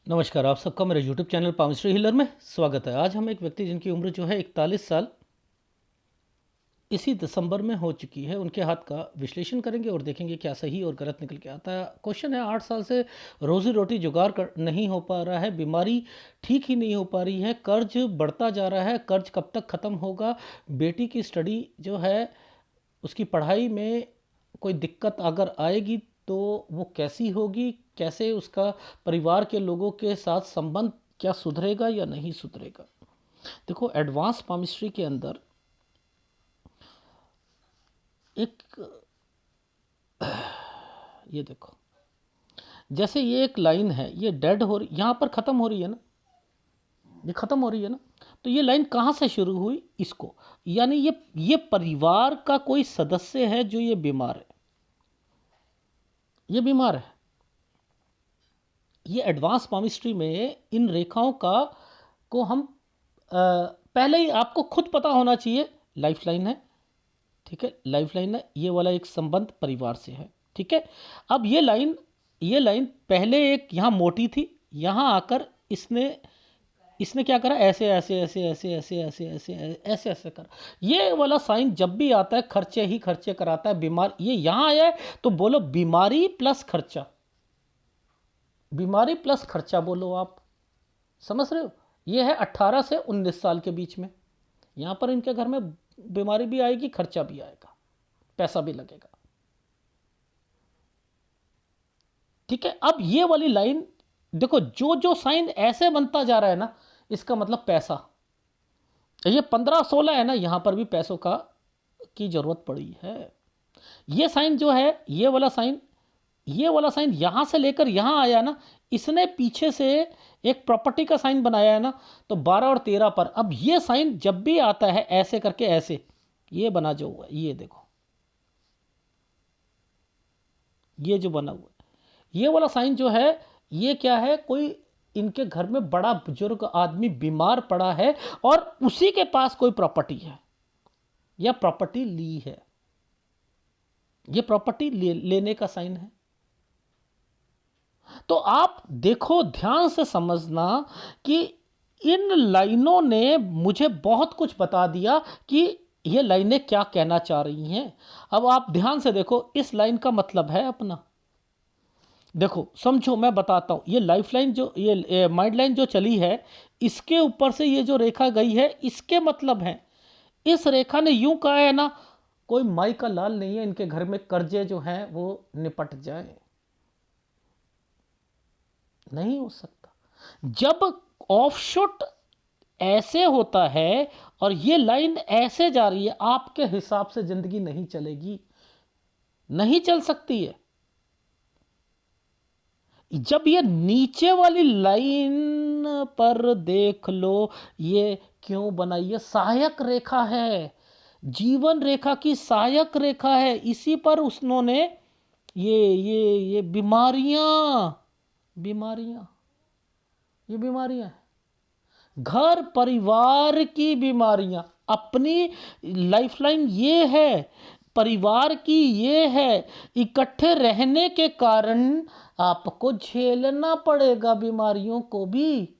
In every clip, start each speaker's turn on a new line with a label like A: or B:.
A: नमस्कार, आप सबका मेरे यूट्यूब चैनल पामिस्ट्री हीलर में स्वागत है। आज हम एक व्यक्ति जिनकी उम्र जो है 41 साल इसी दिसंबर में हो चुकी है, उनके हाथ का विश्लेषण करेंगे और देखेंगे क्या सही और गलत निकल के आता है। क्वेश्चन है, 8 साल से रोजी रोटी जुगाड़ नहीं हो पा रहा है, बीमारी ठीक ही नहीं हो पा रही है, कर्ज बढ़ता जा रहा है, कर्ज कब तक ख़त्म होगा, बेटी की स्टडी जो है उसकी पढ़ाई में कोई दिक्कत अगर आएगी तो वो कैसी होगी, कैसे उसका परिवार के लोगों के साथ संबंध क्या सुधरेगा या नहीं सुधरेगा। देखो, एडवांस पामिस्ट्री के अंदर एक ये देखो, जैसे ये एक लाइन है, ये डेड हो रही, यहाँ पर ख़त्म हो रही है ना, ये ख़त्म हो रही है ना, तो ये लाइन कहाँ से शुरू हुई, इसको, यानी ये परिवार का कोई सदस्य है जो ये बीमार है, ये बीमार है। ये एडवांस पामिस्ट्री में इन रेखाओं का को हम पहले ही आपको खुद पता होना चाहिए। लाइफ लाइन है, ठीक है, लाइफ लाइन है, ये वाला एक संबंध परिवार से है, ठीक है। अब ये लाइन पहले एक यहाँ मोटी थी, यहाँ आकर इसने इसने क्या करा, ऐसे ऐसे ऐसे ऐसे ऐसे ऐसे ऐसे ऐसे ऐसे कर, ये वाला साइन जब भी आता है खर्चे ही खर्चे कराता है। बीमार ये यहाँ आया है तो बोलो बीमारी प्लस खर्चा, बीमारी प्लस खर्चा बोलो, आप समझ रहे हो। ये है 18 से 19 साल के बीच में, यहाँ पर इनके घर में बीमारी भी आएगी, खर्चा भी आएगा, पैसा भी लगेगा, ठीक है। अब ये वाली लाइन देखो, जो जो साइन ऐसे बनता जा रहा है ना, इसका मतलब पैसा, ये 15-16 है ना, यहां पर भी पैसों का की जरूरत पड़ी है। ये साइन जो है, ये वाला साइन यहां से लेकर यहां आया ना, इसने पीछे से एक प्रॉपर्टी का साइन बनाया है ना, तो 12 और 13 पर अब ये साइन जब भी आता है ऐसे करके, ऐसे ये बना जो हुआ है, ये देखो, ये जो बना हुआ है, ये वाला साइन जो है, ये क्या है, कोई इनके घर में बड़ा बुजुर्ग आदमी बीमार पड़ा है और उसी के पास कोई प्रॉपर्टी है या प्रॉपर्टी ली है, ये प्रॉपर्टी लेने का साइन है। तो आप देखो, ध्यान से समझना कि इन लाइनों ने मुझे बहुत कुछ बता दिया कि ये लाइनें क्या कहना चाह रही हैं। अब आप ध्यान से देखो, इस लाइन का मतलब है अपना, देखो समझो, मैं बताता हूं, ये लाइफ लाइन जो ये माइंड लाइन जो चली है, इसके ऊपर से ये जो रेखा गई है, इसके मतलब है, इस रेखा ने यूं कहा है ना, कोई माई का लाल नहीं है, इनके घर में कर्जे जो हैं वो निपट जाए, नहीं हो सकता। जब ऑफशॉट ऐसे होता है और ये लाइन ऐसे जा रही है, आपके हिसाब से जिंदगी नहीं चलेगी, नहीं चल सकती है। जब ये नीचे वाली लाइन पर देख लो, ये क्यों बनाई, ये सहायक रेखा है, जीवन रेखा की सहायक रेखा है, इसी पर उन्होंने ये बीमारियां, बीमारियां, ये बीमारियां हैं, घर परिवार की बीमारियां, अपनी लाइफलाइन ये है, परिवार की ये है, इकट्ठे रहने के कारण आपको झेलना पड़ेगा बीमारियों को भी।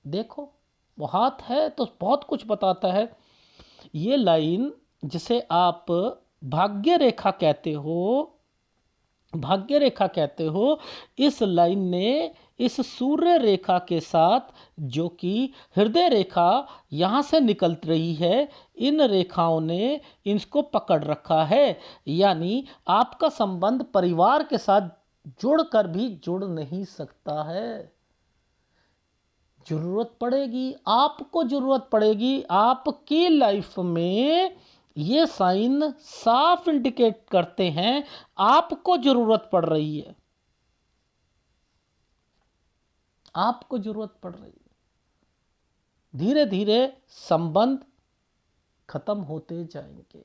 A: देखो, वो हाथ है तो बहुत कुछ बताता है। ये लाइन जिसे आप भाग्य रेखा कहते हो, भाग्य रेखा कहते हो, इस लाइन ने इस सूर्य रेखा के साथ, जो कि हृदय रेखा यहाँ से निकल रही है, इन रेखाओं ने इसको पकड़ रखा है। यानी आपका संबंध परिवार के साथ जुड़कर भी जुड़ नहीं सकता है। जरूरत पड़ेगी, आपको जरूरत पड़ेगी, आपकी लाइफ में ये साइन साफ इंडिकेट करते हैं आपको जरूरत पड़ रही है, आपको जरूरत पड़ रही है। धीरे धीरे संबंध खत्म होते जाएंगे।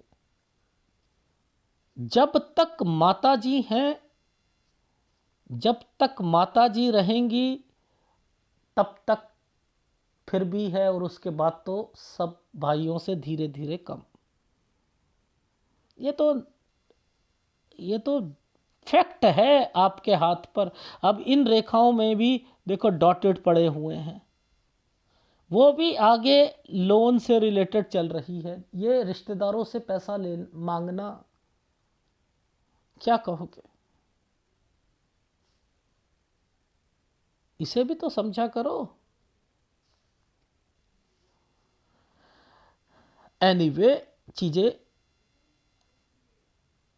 A: जब तक माताजी हैं, जब तक माताजी रहेंगी, तब तक फिर भी है, और उसके बाद तो सब भाइयों से धीरे धीरे कम। ये तो ये तो फैक्ट है आपके हाथ पर। अब इन रेखाओं में भी देखो डॉटेड पड़े हुए हैं, वो भी आगे लोन से रिलेटेड चल रही है। ये रिश्तेदारों से पैसा ले मांगना, क्या कहोगे? इसे भी तो समझा करो। एनीवे चीजें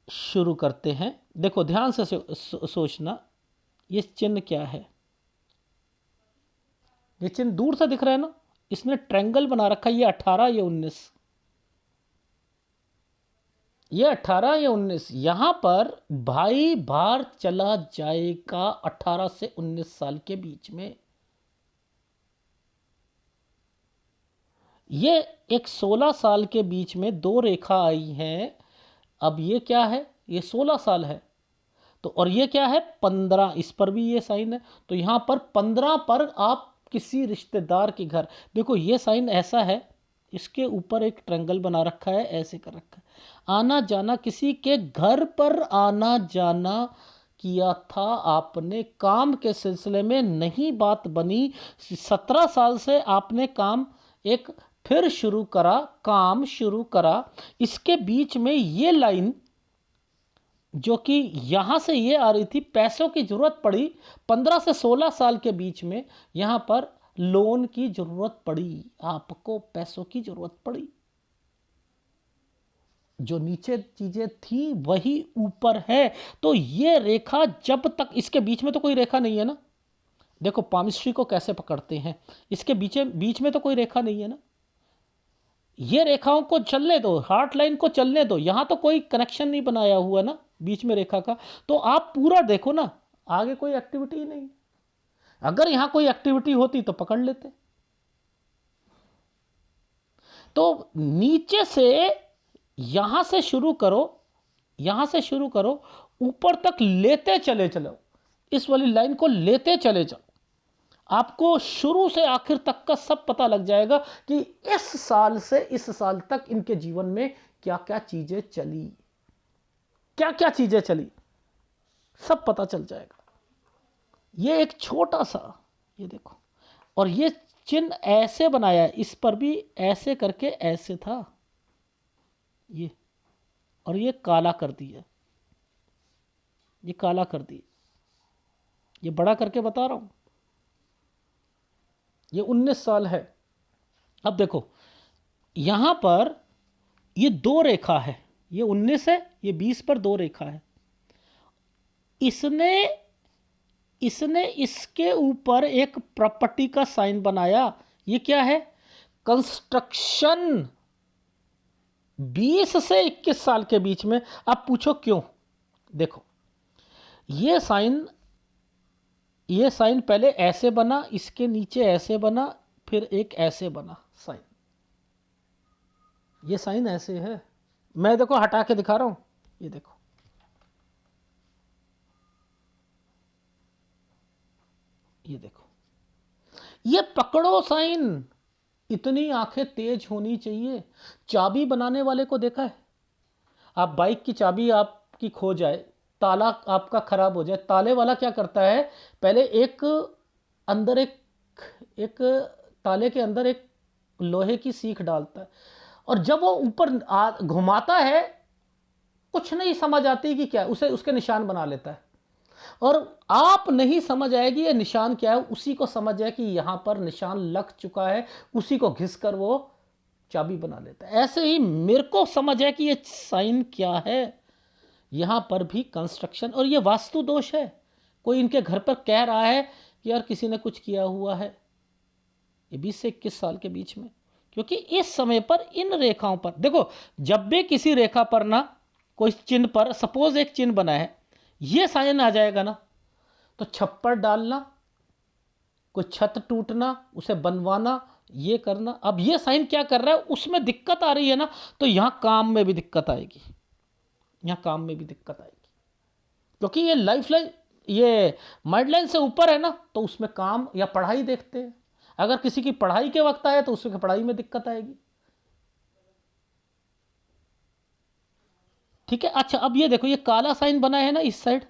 A: शुरू करते हैं। देखो ध्यान से सोचना, ये चिन्ह क्या है? ये चिन्ह दूर से दिख रहा है ना, इसने ट्रायंगल बना रखा है। ये 18, ये 19, ये 18, ये 19। यहां पर भाई बाहर चला जाएगा 18 से 19 साल के बीच में। ये एक 16 साल के बीच में दो रेखा आई हैं। अब ये क्या है? ये 16 साल है तो, और ये क्या है? 15, इस पर भी ये साइन है। तो यहां पर 15 पर आप किसी रिश्तेदार के घर, देखो ये साइन ऐसा है, इसके ऊपर एक ट्रायंगल बना रखा है, ऐसे कर रखा है। आना जाना, किसी के घर पर आना जाना किया था आपने, काम के सिलसिले में नहीं बात बनी। 17 साल से आपने काम एक फिर शुरू करा, काम शुरू करा। इसके बीच में ये लाइन जो कि यहां से ये आ रही थी, पैसों की जरूरत पड़ी। 15 से 16 साल के बीच में यहां पर लोन की जरूरत पड़ी, आपको पैसों की जरूरत पड़ी। जो नीचे चीजें थी वही ऊपर है। तो ये रेखा जब तक, इसके बीच में तो कोई रेखा नहीं है ना। देखो पामिस्ट्री को कैसे पकड़ते हैं, इसके बीच में तो कोई रेखा नहीं है ना। ये रेखाओं को चलने दो, हार्ट लाइन को चलने दो, यहां तो कोई कनेक्शन नहीं बनाया हुआ ना बीच में रेखा का। तो आप पूरा देखो ना, आगे कोई एक्टिविटी नहीं। अगर यहां कोई एक्टिविटी होती तो पकड़ लेते। तो नीचे से यहां से शुरू करो, यहां से शुरू करो, ऊपर तक लेते चले चलो, इस वाली लाइन को लेते चले जाओ। आपको शुरू से आखिर तक का सब पता लग जाएगा कि इस साल से इस साल तक इनके जीवन में क्या क्या चीजें चली, क्या क्या चीजें चली, सब पता चल जाएगा। ये एक छोटा सा, ये देखो, और ये चिन्ह ऐसे बनाया है, इस पर भी ऐसे करके ऐसे था ये, और ये काला कर दिया, ये काला कर दिया, ये बड़ा करके बता रहा हूं। ये 19 साल है। अब देखो यहां पर ये दो रेखा है, ये 19 है, ये 20 पर दो रेखा है। इसने इसने इसके ऊपर एक प्रॉपर्टी का साइन बनाया। ये क्या है? कंस्ट्रक्शन। 20 से 21 साल के बीच में। आप पूछो क्यों? देखो ये साइन पहले ऐसे बना, इसके नीचे ऐसे बना, फिर एक ऐसे बना साइन। ये साइन ऐसे है, मैं देखो हटा के दिखा रहा हूं, ये देखो, ये देखो, ये पकड़ो साइन। इतनी आंखें तेज होनी चाहिए। चाबी बनाने वाले को देखा है? आप बाइक की चाबी आपकी खो जाए, ताला आपका खराब हो जाए, ताले वाला क्या करता है? पहले एक अंदर एक ताले के अंदर एक लोहे की सीख डालता है, और जब वो ऊपर घुमाता है, कुछ नहीं समझ आती कि क्या, उसे उसके निशान बना लेता है। और आप नहीं समझ आएगी ये निशान क्या है, उसी को समझ जाए कि यहां पर निशान लग चुका है, उसी को घिस कर वो चाबी बना लेता है। ऐसे ही मेरे को समझ है कि ये साइन क्या है। यहां पर भी कंस्ट्रक्शन, और ये वास्तु दोष है। कोई इनके घर पर कह रहा है कि यार किसी ने कुछ किया हुआ है। ये 20 से 21 साल के बीच में, क्योंकि इस समय पर इन रेखाओं पर देखो, जब भी किसी रेखा पर ना कोई चिन्ह पर सपोज एक चिन्ह बना है, ये साइन आ जाएगा ना, तो छप्पर डालना, कोई छत टूटना, उसे बनवाना, ये करना। अब ये साइन क्या कर रहा है, उसमें दिक्कत आ रही है ना, तो यहां काम में भी दिक्कत आएगी, यहां काम में भी दिक्कत आएगी, क्योंकि ये लाइफ लाइन, ये माइंड लाइन से ऊपर है ना, तो उसमें काम या पढ़ाई देखते हैं। अगर किसी की पढ़ाई के वक्त आए तो उसकी पढ़ाई में दिक्कत आएगी। ठीक है। अच्छा अब ये देखो, ये काला साइन बना है ना इस साइड,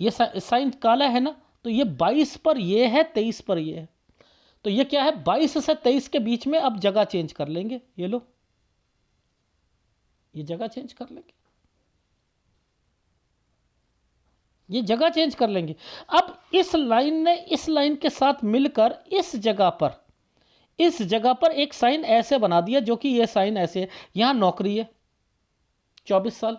A: ये साइन काला है ना, तो ये 22 पर ये है, 23 पर ये है, तो ये क्या है 22 से 23 के बीच में अब जगह चेंज कर लेंगे। ये लो, ये जगह चेंज कर लेंगे, ये जगह चेंज कर लेंगे। अब इस लाइन ने इस लाइन के साथ मिलकर इस जगह पर एक साइन ऐसे बना दिया, जो कि ये साइन ऐसे है। यहां नौकरी है 24 साल।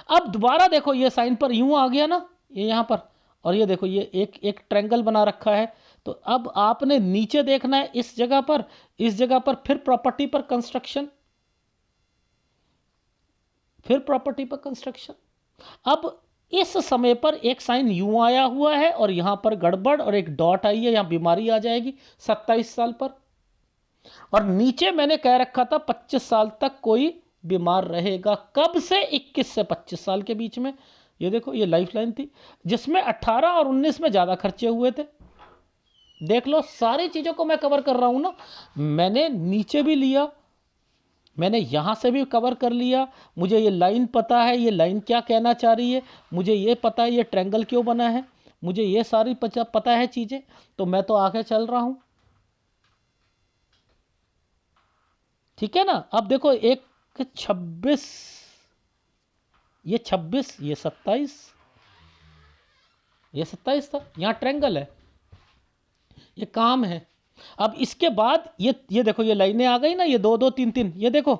A: अब दोबारा देखो, ये साइन पर यूं आ गया ना, ये यहां पर, और ये देखो ये एक ट्रायंगल बना रखा है। तो अब आपने नीचे देखना है, इस जगह पर फिर प्रॉपर्टी पर कंस्ट्रक्शन, फिर प्रॉपर्टी पर कंस्ट्रक्शन। अब इस समय पर एक साइन यूं आया हुआ है और यहां पर गड़बड़ और एक डॉट आई है, यहां बीमारी आ जाएगी 27 साल पर। और नीचे मैंने कह रखा था 25 साल तक कोई बीमार रहेगा। कब से? 21 से 25 साल के बीच में। ये देखो, ये लाइफ लाइन थी जिसमें 18 और 19 में ज़्यादा खर्चे हुए थे। देख लो, सारी चीज़ों को मैं कवर कर रहा हूं ना। मैंने नीचे भी लिया, मैंने यहाँ से भी कवर कर लिया। मुझे ये लाइन पता है, ये लाइन क्या कहना चाह रही है, मुझे ये पता है ये ट्रायंगल क्यों बना है, मुझे ये सारी पता है चीज़ें, तो मैं तो आगे चल रहा हूँ। ठीक है ना। अब देखो, एक 26, ये 26, ये 27, ये 27 था, यहाँ ट्रायंगल है, ये काम है। अब इसके बाद ये देखो, ये लाइनें आ गई ना, ये 2 2 3 3, ये देखो।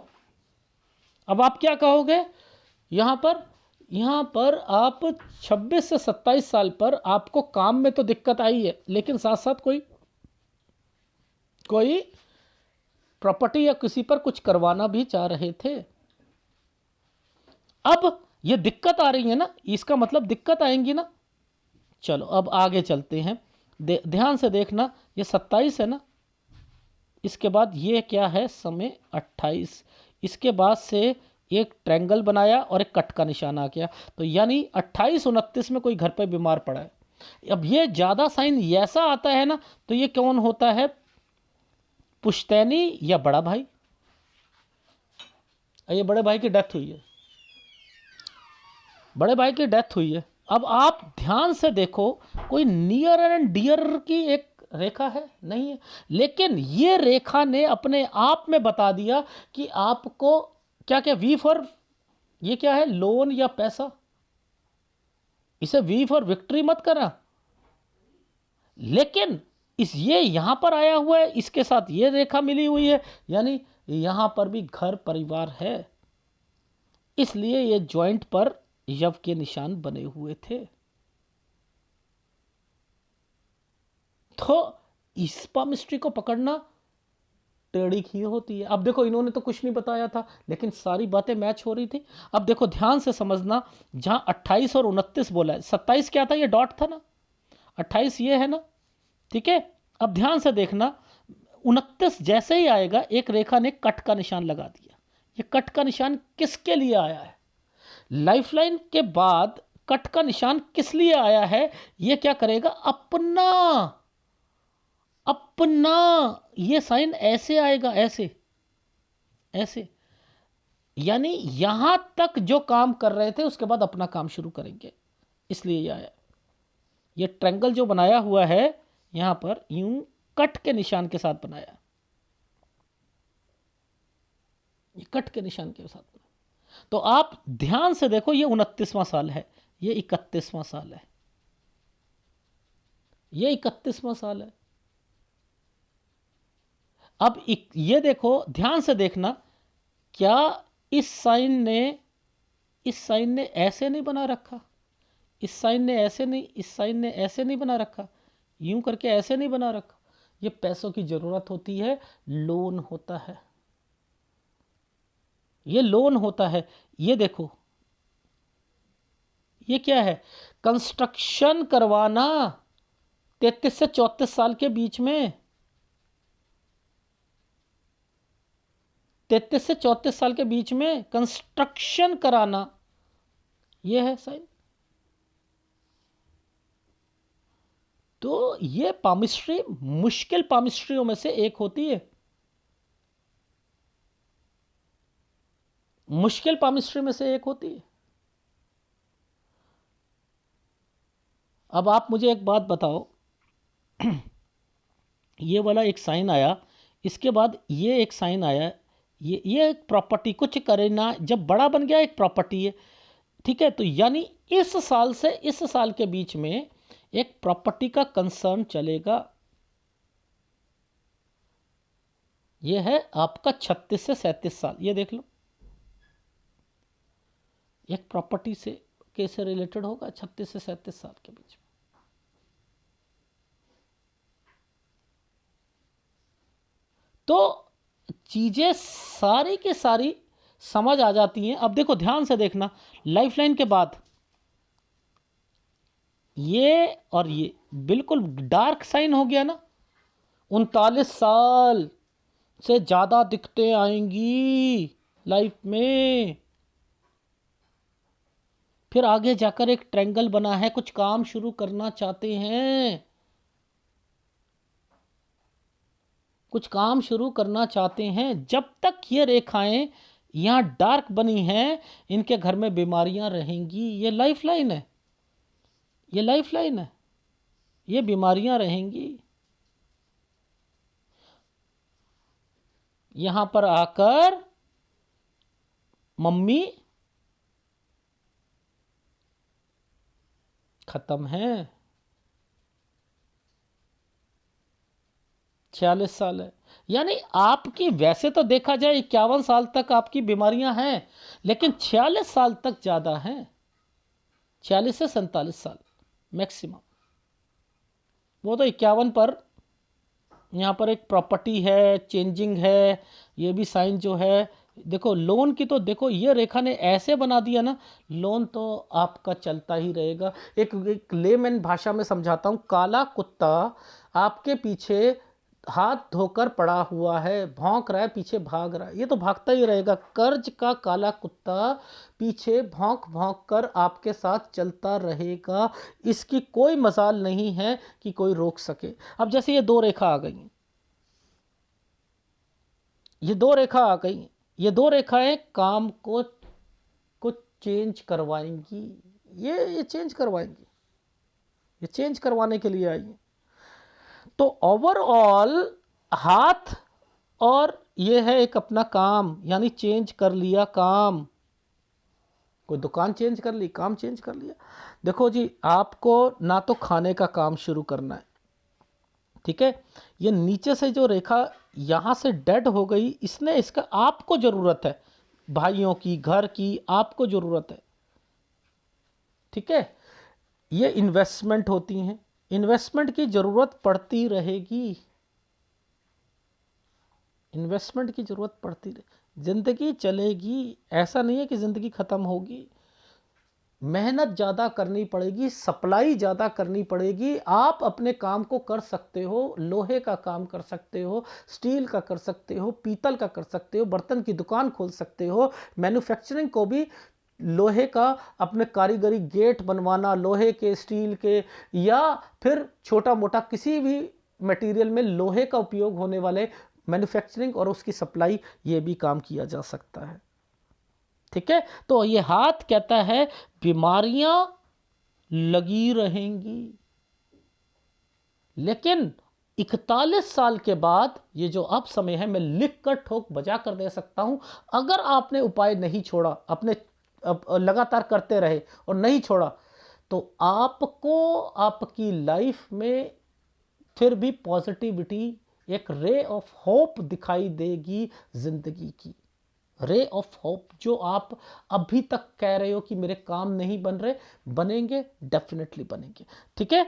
A: अब आप क्या कहोगे, यहाँ पर आप 26 से 27 साल पर आपको काम में तो दिक्कत आई है, लेकिन साथ साथ कोई प्रॉपर्टी या किसी पर कुछ करवाना भी चाह रहे थे। अब ये दिक्कत आ रही है ना, इसका मतलब दिक्कत आएंगी ना। चलो अब आगे चलते हैं, ध्यान से देखना। ये 27 है ना, इसके बाद ये क्या है, समय 28। इसके बाद से एक ट्रायंगल बनाया और एक कट का निशान आ गया। तो यानी 28 29 में कोई घर पे बीमार पड़ा है। अब ये ज़्यादा साइन ऐसा आता है ना, तो ये कौन होता है, पुश्तैनी या बड़ा भाई। ये बड़े भाई की डेथ हुई है, बड़े भाई की डेथ हुई है। अब आप ध्यान से देखो, कोई नियर एंड डियर की एक रेखा है नहीं है, लेकिन ये रेखा ने अपने आप में बता दिया कि आपको क्या क्या, वी फॉर, ये क्या है, लोन या पैसा। इसे वी फॉर विक्ट्री मत करना, लेकिन ये यहां पर आया हुआ है, इसके साथ ये रेखा मिली हुई है, यानी यहां पर भी घर परिवार है, इसलिए ये जॉइंट पर यव के निशान बने हुए थे। तो इस पामिस्ट्री को पकड़ना टेढ़ी खीर होती है। अब देखो, इन्होंने तो कुछ नहीं बताया था, लेकिन सारी बातें मैच हो रही थी। अब देखो ध्यान से समझना, जहां 28 और 29 बोला है, 27 क्या था, ये डॉट था ना, 28 ये है ना, ठीक है। अब ध्यान से देखना, 29 जैसे ही आएगा, एक रेखा ने कट का निशान लगा दिया। ये कट का निशान किसके लिए आया है, लाइफलाइन के बाद कट का निशान किस लिए आया है, ये क्या करेगा, अपना अपना ये साइन ऐसे आएगा, ऐसे ऐसे, यानी यहां तक जो काम कर रहे थे उसके बाद अपना काम शुरू करेंगे, इसलिए ये आया। ये ट्रायंगल जो बनाया हुआ है यहां पर, यूं कट के निशान के साथ बनाया, ये कट के निशान के साथ बनाया। तो आप ध्यान से देखो, ये 29वां साल है, ये 31वां साल है, ये 31वां साल है। अब ये देखो, ध्यान से देखना, क्या इस साइन ने ऐसे नहीं बना रखा, इस साइन ने ऐसे नहीं, इस साइन ने ऐसे नहीं बना रखा, यूं करके ऐसे नहीं बना रखा। ये पैसों की जरूरत होती है, लोन होता है, ये लोन होता है। ये देखो, ये क्या है, कंस्ट्रक्शन करवाना 33 से 34 साल के बीच में, 33 से 34 साल के बीच में कंस्ट्रक्शन कराना, ये है साइन। तो ये पामिस्ट्री मुश्किल पामिस्ट्रियों में से एक होती है, मुश्किल पामिस्ट्री में से एक होती है। अब आप मुझे एक बात बताओ, ये वाला एक साइन आया, इसके बाद ये एक साइन आया, ये एक प्रॉपर्टी कुछ करे ना, जब बड़ा बन गया एक प्रॉपर्टी है, ठीक है। तो यानी इस साल से इस साल के बीच में एक प्रॉपर्टी का कंसर्न चलेगा। ये है आपका 36 से 37 साल, ये देख लो, एक प्रॉपर्टी से कैसे रिलेटेड होगा 36 से 37 साल के बीच में। तो चीजें सारी की सारी समझ आ जाती हैं। अब देखो ध्यान से देखना, लाइफलाइन के बाद ये और ये बिल्कुल डार्क साइन हो गया ना, 39 साल से ज़्यादा दिक्कतें आएंगी लाइफ में। फिर आगे जाकर एक ट्रायंगल बना है, कुछ काम शुरू करना चाहते हैं, कुछ काम शुरू करना चाहते हैं, जब तक ये रेखाएं यहाँ डार्क बनी हैं, इनके घर में बीमारियां रहेंगी। ये लाइफ लाइन है, ये लाइफ लाइन है, ये बीमारियां रहेंगी। यहां पर आकर मम्मी खत्म है, 46 साल है। यानी आपकी वैसे तो देखा जाए 51 साल तक आपकी बीमारियां हैं, लेकिन 46 साल तक ज़्यादा हैं, 46 से 47 साल मैक्सिमम। वो तो 51 पर यहाँ पर एक प्रॉपर्टी है, चेंजिंग है, ये भी साइन जो है। देखो लोन की तो देखो ये रेखा ने ऐसे बना दिया ना, लोन तो आपका चलता ही रहेगा। एक लेमैन भाषा में समझाता हूँ, काला कुत्ता आपके पीछे हाथ धोकर पड़ा हुआ है, भौंक रहा है, पीछे भाग रहा है, ये तो भागता ही रहेगा। कर्ज का काला कुत्ता पीछे भौंक भौंक कर आपके साथ चलता रहेगा, इसकी कोई मजाल नहीं है कि कोई रोक सके। अब जैसे ये दो रेखा आ गई, ये दो रेखा आ गई, ये दो रेखाएं काम को कुछ चेंज करवाएंगी, ये चेंज करवाएंगी, ये चेंज करवाने के लिए आई है। तो ओवरऑल हाथ और ये है एक अपना काम, यानी चेंज कर लिया काम, कोई दुकान चेंज कर ली, काम चेंज कर लिया। देखो जी, आपको ना तो खाने का काम शुरू करना है, ठीक है। ये नीचे से जो रेखा यहाँ से डेड हो गई, इसने इसका आपको ज़रूरत है, भाइयों की, घर की आपको ज़रूरत है, ठीक है। ये इन्वेस्टमेंट होती हैं, इन्वेस्टमेंट की ज़रूरत पड़ती रहेगी, इन्वेस्टमेंट की ज़रूरत पड़ती रहे, ज़िंदगी चलेगी। ऐसा नहीं है कि ज़िंदगी ख़त्म होगी, मेहनत ज़्यादा करनी पड़ेगी, सप्लाई ज़्यादा करनी पड़ेगी। आप अपने काम को कर सकते हो, लोहे का काम कर सकते हो, स्टील का कर सकते हो, पीतल का कर सकते हो, बर्तन की दुकान खोल सकते हो, मैन्युफैक्चरिंग को भी लोहे का अपने कारीगरी गेट बनवाना, लोहे के, स्टील के, या फिर छोटा मोटा किसी भी मटेरियल में लोहे का उपयोग होने वाले मैन्युफैक्चरिंग और उसकी सप्लाई, ये भी काम किया जा सकता है, ठीक है। तो ये हाथ कहता है बीमारियां लगी रहेंगी, लेकिन 41 साल के बाद ये जो अब समय है, मैं लिख कर ठोक बजा कर दे सकता हूं, अगर आपने उपाय नहीं छोड़ा, अपने लगातार करते रहे और नहीं छोड़ा, तो आपको आपकी लाइफ में फिर भी पॉजिटिविटी, एक रे ऑफ होप दिखाई देगी जिंदगी की, रे ऑफ होप, जो आप अभी तक कह रहे हो कि मेरे काम नहीं बन रहे, बनेंगे, डेफिनेटली बनेंगे, ठीक है।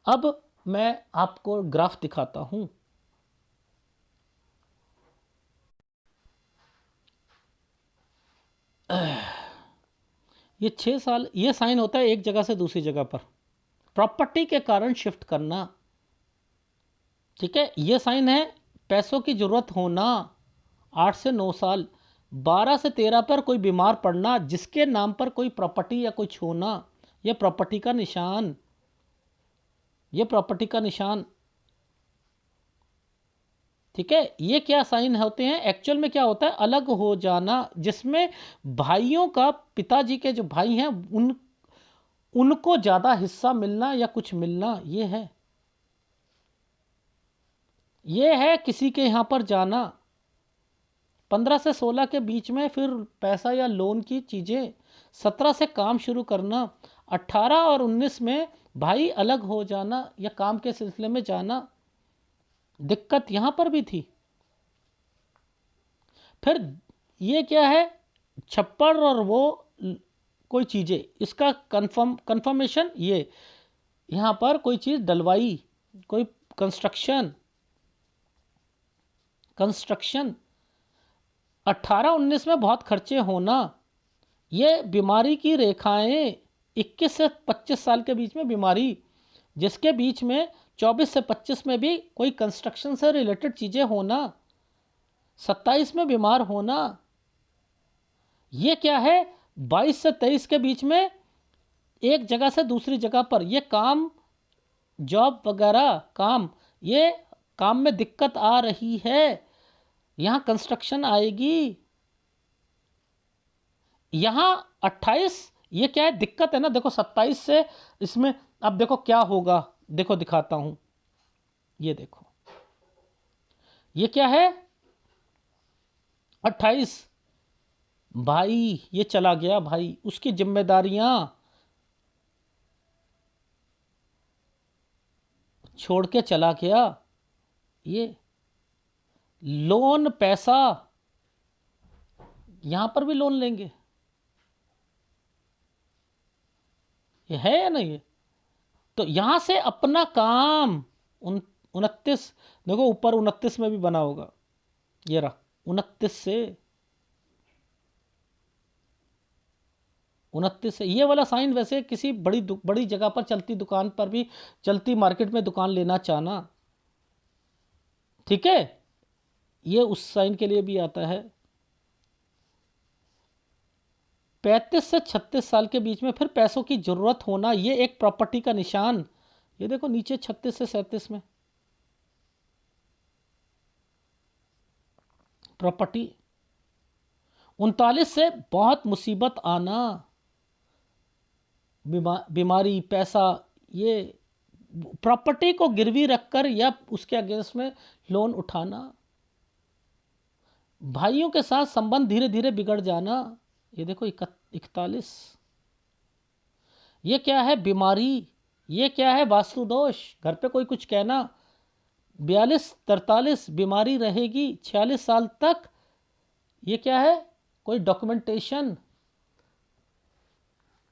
A: अब मैं आपको ग्राफ दिखाता हूं। ये 6 साल, ये साइन होता है एक जगह से दूसरी जगह पर, प्रॉपर्टी के कारण शिफ्ट करना, ठीक है। ये साइन है पैसों की जरूरत होना, 8 से 9 साल, 12 से 13 पर कोई बीमार पड़ना, जिसके नाम पर कोई प्रॉपर्टी या कुछ होना, ये प्रॉपर्टी का निशान, ये प्रॉपर्टी का निशान, ठीक है। ये क्या साइन होते हैं एक्चुअल में, क्या होता है, अलग हो जाना, जिसमें भाइयों का, पिताजी के जो भाई हैं, उनको ज़्यादा हिस्सा मिलना या कुछ मिलना, ये है किसी के यहाँ पर जाना 15 से 16 के बीच में, फिर पैसा या लोन की चीज़ें 17 से काम शुरू करना, 18 और 19 में भाई अलग हो जाना या काम के सिलसिले में जाना, दिक्कत यहाँ पर भी थी। फिर ये क्या है, छप्पर और वो कोई चीज़ें, इसका कंफर्मेशन, ये यहाँ पर कोई चीज़ डलवाई, कोई कंस्ट्रक्शन 18-19 में बहुत खर्चे होना, ये बीमारी की रेखाएं 21 से 25 साल के बीच में बीमारी, जिसके बीच में 24 से 25 में भी कोई कंस्ट्रक्शन से रिलेटेड चीज़ें होना, 27 में बीमार होना, ये क्या है 22 से 23 के बीच में एक जगह से दूसरी जगह पर ये काम, जॉब वगैरह काम, ये काम में दिक्कत आ रही है, यहाँ कंस्ट्रक्शन आएगी। यहाँ 28 ये क्या है, दिक्कत है ना। देखो 27 से इसमें अब देखो क्या होगा, देखो दिखाता हूँ, ये देखो ये क्या है 28, भाई ये चला गया, भाई उसकी जिम्मेदारियां छोड़ के चला गया, ये लोन पैसा, यहां पर भी लोन लेंगे, ये है या नहीं है। तो यहां से अपना काम 29, देखो ऊपर 29 में भी बना होगा, ये रहा 29 से ये वाला साइन वैसे किसी बड़ी जगह पर चलती दुकान पर भी, चलती मार्केट में दुकान लेना चाहना, ठीक है, ये उस साइन के लिए भी आता है। 35 से 36 साल के बीच में फिर पैसों की जरूरत होना, ये एक प्रॉपर्टी का निशान, ये देखो नीचे 36 से 37 में प्रॉपर्टी। 39 से बहुत मुसीबत आना, बीमारी, पैसा, ये प्रॉपर्टी को गिरवी रखकर या उसके अगेंस्ट में लोन उठाना, भाइयों के साथ संबंध धीरे धीरे बिगड़ जाना, ये देखो 41, ये क्या है बीमारी, ये क्या है वास्तु दोष, घर पे कोई कुछ कहना, 42-43 बीमारी रहेगी 46 साल तक, ये क्या है कोई डॉक्यूमेंटेशन,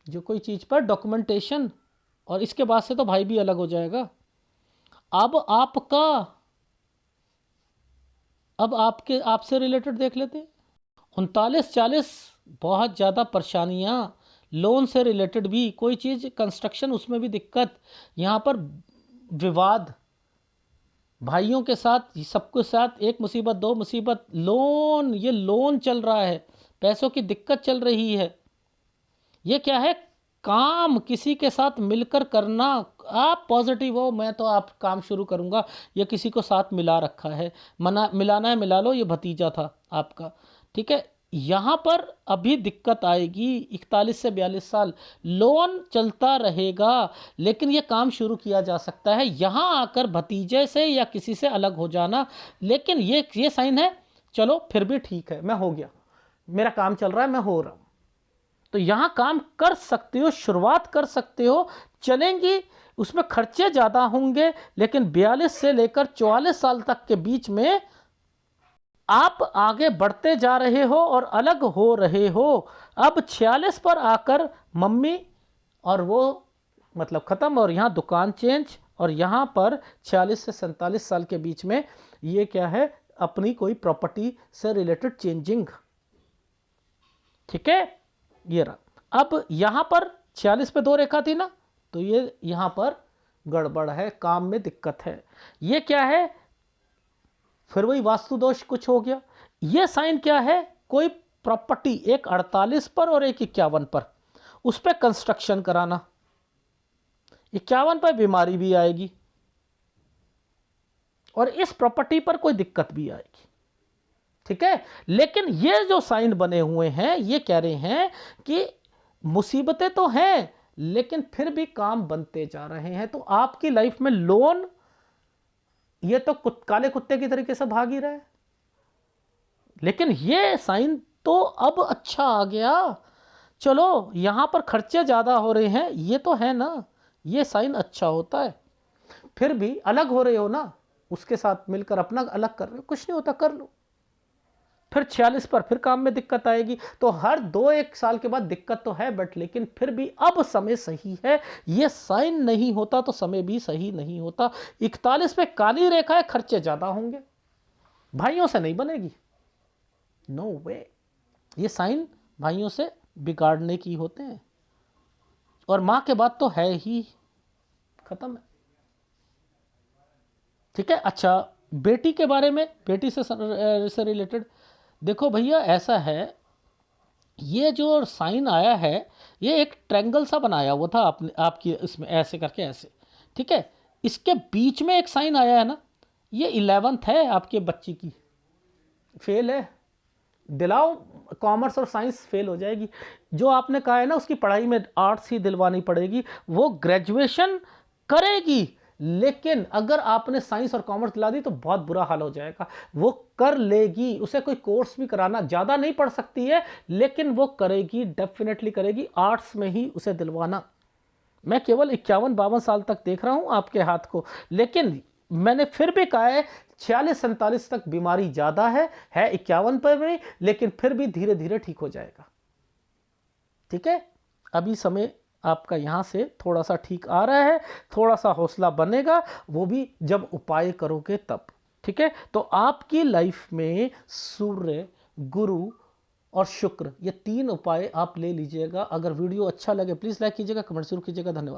A: जो कोई चीज़ पर डॉक्यूमेंटेशन, और इसके बाद से तो भाई भी अलग हो जाएगा। अब आपसे रिलेटेड देख लेते हैं। 39-40 बहुत ज़्यादा परेशानियाँ, लोन से रिलेटेड भी कोई चीज़, कंस्ट्रक्शन उसमें भी दिक्कत, यहाँ पर विवाद भाइयों के साथ, सबके साथ, एक मुसीबत दो मुसीबत, लोन, ये लोन चल रहा है, पैसों की दिक्कत चल रही है, ये क्या है काम किसी के साथ मिलकर करना, आप पॉजिटिव हो, मैं तो आप काम शुरू करूंगा, ये किसी को साथ मिला रखा है, मिलाना है मिला लो, ये भतीजा था आपका, ठीक है। यहाँ पर अभी दिक्कत आएगी 41 से 42 साल, लोन चलता रहेगा लेकिन ये काम शुरू किया जा सकता है, यहाँ आकर भतीजे से या किसी से अलग हो जाना, लेकिन ये साइन है, चलो फिर भी ठीक है, मैं हो गया, मेरा काम चल रहा है, मैं हो रहा हूँ, तो यहां काम कर सकते हो, शुरुआत कर सकते हो, चलेंगी, उसमें खर्चे ज़्यादा होंगे, लेकिन 42 से लेकर 44 साल तक के बीच में आप आगे बढ़ते जा रहे हो और अलग हो रहे हो। अब 46 पर आकर मम्मी और वो मतलब ख़त्म, और यहाँ दुकान चेंज, और यहाँ पर 46 से 47 साल के बीच में ये क्या है अपनी कोई प्रॉपर्टी से रिलेटेड चेंजिंग, ठीक है, ये रहा। अब यहाँ पर 46 पे 2 रेखा थी ना, तो ये यहाँ पर गड़बड़ है, काम में दिक्कत है, ये क्या है फिर वही वास्तु दोष कुछ हो गया। ये साइन क्या है, कोई प्रॉपर्टी, एक 48 पर और एक 51 पर, उस पर कंस्ट्रक्शन कराना, 51 पर बीमारी भी आएगी और इस प्रॉपर्टी पर कोई दिक्कत भी आएगी, ठीक है। लेकिन ये जो साइन बने हुए हैं ये कह रहे हैं कि मुसीबतें तो हैं लेकिन फिर भी काम बनते जा रहे हैं। तो आपकी लाइफ में लोन ये तो काले कुत्ते की तरीके से भाग ही रहा है, लेकिन ये साइन तो अब अच्छा आ गया। चलो यहां पर खर्चे ज्यादा हो रहे हैं, ये तो है ना, ये साइन अच्छा होता है। फिर भी अलग हो रहे हो ना, उसके साथ मिलकर अपना अलग कर रहे हो, कुछ नहीं होता, कर लो। फिर 46 पर फिर काम में दिक्कत आएगी, तो हर 2-1 साल के बाद दिक्कत तो है, बट लेकिन फिर भी अब समय सही है। ये साइन नहीं होता तो समय भी सही नहीं होता। 41 पे काली रेखा है, खर्चे ज्यादा होंगे, भाइयों से नहीं बनेगी, नो वे। ये साइन भाइयों से बिगाड़ने की होते हैं, और मां के बाद तो है ही, खत्म है। ठीक है। अच्छा, बेटी के बारे में, बेटी से रिलेटेड देखो भैया, ऐसा है, ये जो साइन आया है, ये एक ट्रायंगल सा बनाया हुआ था आपने, आपकी इसमें ऐसे करके ऐसे, ठीक है। इसके बीच में एक साइन आया है ना, ये 11th है आपके बच्ची की, फेल है, दिलाओ। कॉमर्स और साइंस फेल हो जाएगी। जो आपने कहा है ना उसकी पढ़ाई में आर्ट्स ही दिलवानी पड़ेगी, वो ग्रेजुएशन करेगी, लेकिन अगर आपने साइंस और कॉमर्स दिला दी तो बहुत बुरा हाल हो जाएगा। वो कर लेगी, उसे कोई कोर्स भी कराना, ज़्यादा नहीं पढ़ सकती है, लेकिन वो करेगी, डेफिनेटली करेगी। आर्ट्स में ही उसे दिलवाना। मैं केवल 51-52 साल तक देख रहा हूं आपके हाथ को, लेकिन मैंने फिर भी कहा है 46-47 तक बीमारी ज़्यादा है 51 पर में, लेकिन फिर भी धीरे धीरे ठीक हो जाएगा। ठीक है, अभी समय आपका यहाँ से थोड़ा सा ठीक आ रहा है, थोड़ा सा हौसला बनेगा, वो भी जब उपाय करोगे तब। ठीक है, तो आपकी लाइफ में सूर्य, गुरु और शुक्र, ये 3 उपाय आप ले लीजिएगा। अगर वीडियो अच्छा लगे प्लीज़ लाइक कीजिएगा, कमेंट जरूर कीजिएगा। धन्यवाद।